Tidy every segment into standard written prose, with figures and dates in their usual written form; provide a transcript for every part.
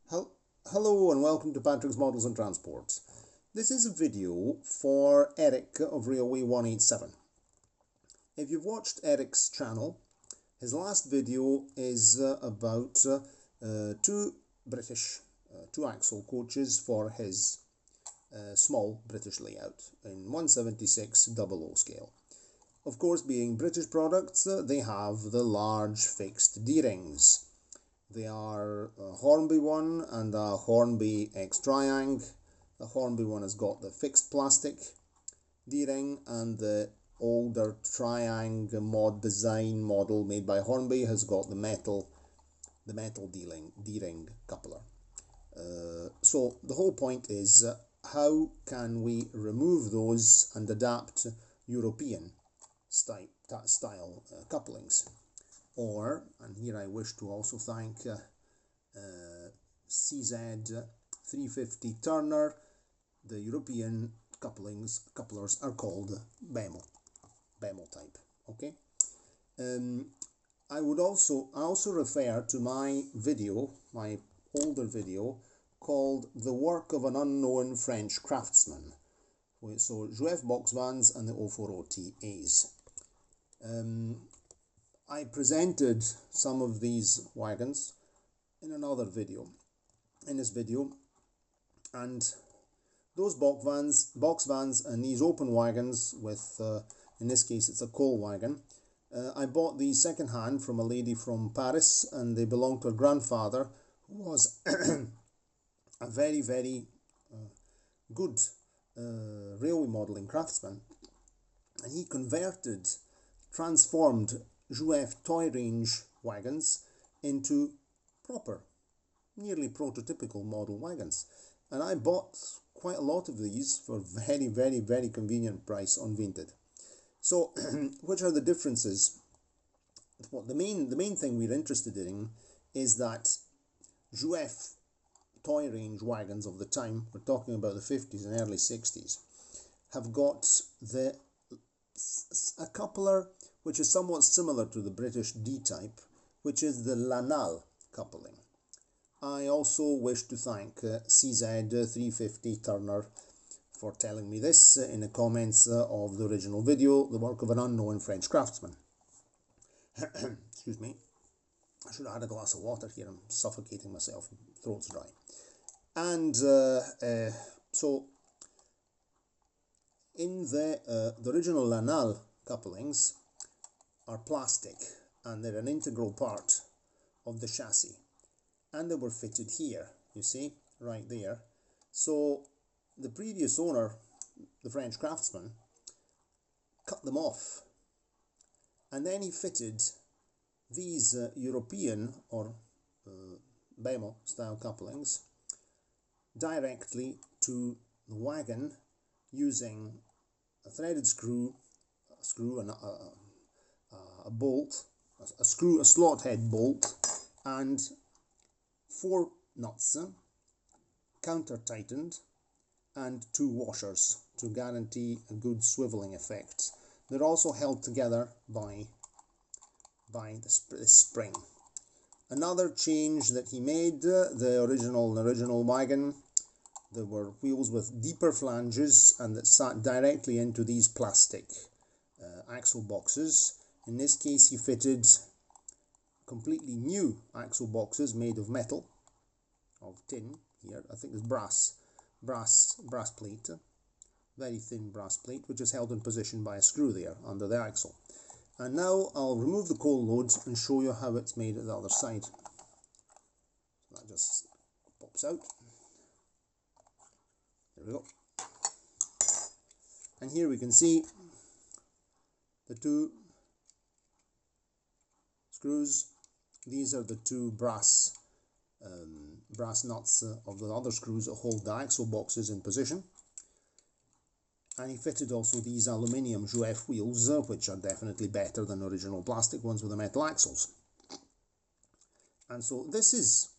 Hel- Hello and welcome to Patrick's Models and Transport. This is a video for Eric of Railway 187. If you've watched Eric's channel, his last video is about two British two-axle coaches for his small British layout in 17600 scale. Of course, being British products, they have the large fixed D-rings. They are a Hornby one and a Hornby X-Triang. The Hornby one has got the fixed plastic D-ring, and the older Triang mod design model made by Hornby has got the metal D-ring coupler. So the whole point is how can we remove those and adapt European style couplings? Or, and here I wish to also thank CZ350 Turner, the European couplers are called Bemo type. Okay. I also refer to my older video called The Work of an Unknown French Craftsman. So Jouef box vans and the 040TAs. I presented some of these wagons in another video, and those box vans and these open wagons with, in this case it's a coal wagon, I bought these second hand from a lady from Paris, and they belonged to her grandfather, who was a very, very good railway modelling craftsman, and he transformed Jouef toy range wagons into proper, nearly prototypical model wagons. And I bought quite a lot of these for very, very, very convenient price on Vinted. So, which are the differences? What the main thing we're interested in is that Jouef toy range wagons of the time, we're talking about the 50s and early 60s, have got a coupler which is somewhat similar to the British D-type, which is the Lanal coupling. I also wish to thank CZ350 Turner for telling me this in the comments of the original video, The Work of an Unknown French Craftsman. Excuse me, I should have had a glass of water here, I'm suffocating myself, throat's dry. And so in the original Lanal couplings are plastic, and they're an integral part of the chassis, and they were fitted here, you see, right there. So the previous owner, the French craftsman, cut them off, and then he fitted these European or Bemo style couplings directly to the wagon using a threaded screw and a bolt, a slot head bolt, and 4 nuts, counter tightened, and 2 washers to guarantee a good swiveling effect. They're also held together by the spring. Another change that he made, the original wagon, there were wheels with deeper flanges and that sat directly into these plastic axle boxes. In this case, he fitted completely new axle boxes made of metal, of tin here. I think it's brass plate, very thin brass plate, which is held in position by a screw there under the axle. And now I'll remove the coal load and show you how it's made at the other side. So that just pops out. There we go. And here we can see the 2 screws. These are the 2 brass nuts of the other screws that hold the axle boxes in position. And he fitted also these aluminium Jouef wheels, which are definitely better than original plastic ones with the metal axles. And so this is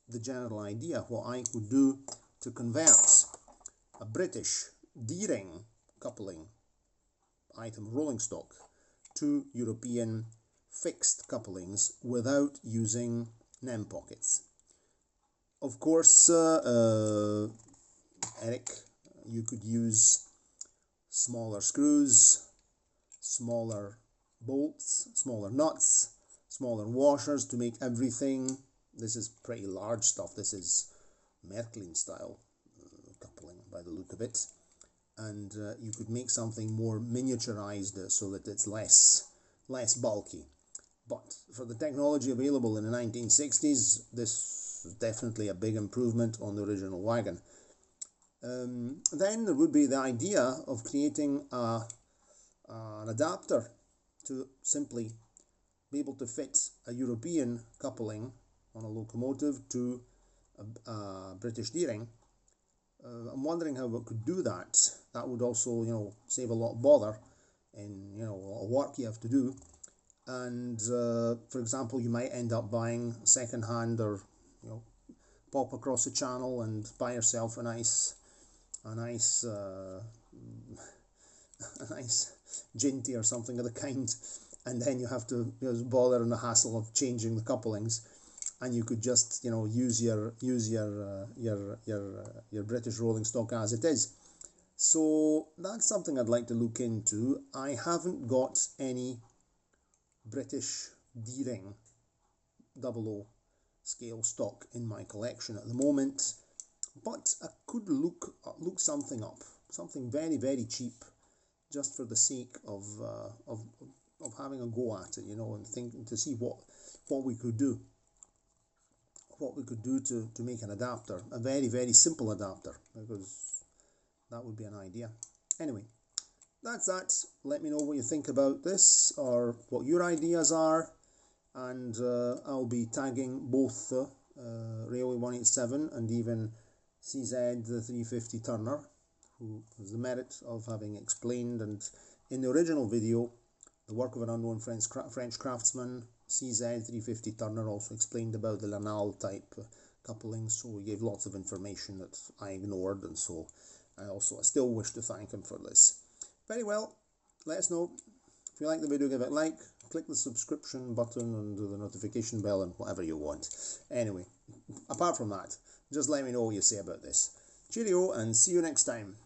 the general idea, what I could do to convert a British D-ring coupling item rolling stock to European fixed couplings without using NEM pockets. Of course, Eric, you could use smaller screws, smaller bolts, smaller nuts, smaller washers to make everything. This is pretty large stuff. This is Märklin style coupling by the look of it. And you could make something more miniaturized so that it's less bulky. But for the technology available in the 1960s, this is definitely a big improvement on the original wagon. Then there would be the idea of creating an adapter to simply be able to fit a European coupling on a locomotive to a British Deering. I'm wondering how it could do that. That would also, save a lot of bother and, a lot of work you have to do. And, for example, you might end up buying second-hand or, pop across the channel and buy yourself a nice Ginty or something of the kind, and then you have to bother in the hassle of changing the couplings, and you could just use your British rolling stock as it is. So that's something I'd like to look into. I haven't got any British Deering 00 scale stock in my collection at the moment, but I could look something up, something very, very cheap, just for the sake of having a go at it, and thinking to see what we could do, to make an adapter, a very, very simple adapter, because that would be an idea. Anyway, that's that. Let me know what you think about this or what your ideas are, and I'll be tagging both Railway 187 and even CZ the 350 Turner, who has the merit of having explained, and in the original video, the work of an unknown French craftsman. CZ 350 Turner also explained about the Lanal type couplings, so he gave lots of information that I ignored, and so I still wish to thank him for this. Very well, let us know. If you like the video, give it a like, click the subscription button and the notification bell and whatever you want. Anyway, apart from that, just let me know what you say about this. Cheerio and see you next time.